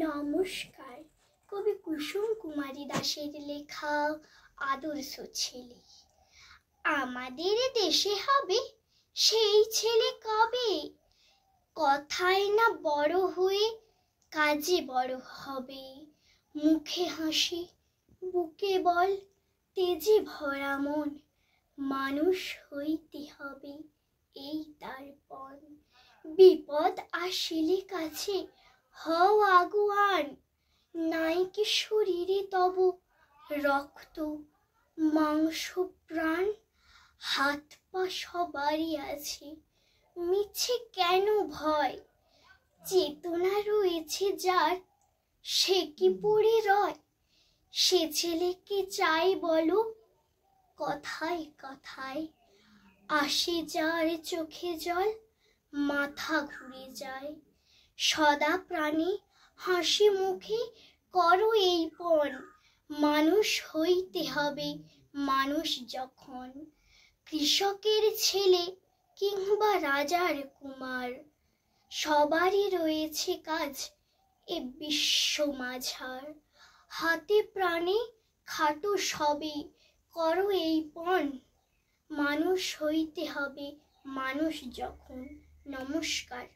নমস্কার। কবি কুসুম কুমারী দাসের লেখা আদর্শ ছেলে। আমাদের দেশে হবে সেই ছেলে কবে, কথায় না বড় হয়ে কাজে বড় হবে। মুখে হাসি, বুকে বল, তেজে ভরা মন, মানুষ হইতে হবে এই তার পণ। বিপদ আসিলে কাছে হও আগুয়ান, নাই কি শরীরে তব রক্ত মাংস প্রাণ। হাত পা সবারই আছে, মিছে কেন ভয়, চেতনা রয়েছে যার সে কি পড়ে রয়। সে ছেলেকে চাই বলো, কথায় কথায় আসে যার চোখে জল, মাথা ঘুরে যায়। সদা প্রাণে হাসি মুখে করো এই পণ, মানুষ হইতে হবে মানুষ যখন। কৃষকের ছেলে কিংবা রাজার কুমার, সবারই রয়েছে কাজ এ বিশ্ব মাঝার। হাতে প্রাণে খাটো সবে করো এই পণ, মানুষ হইতে হবে মানুষ যখন। নমস্কার।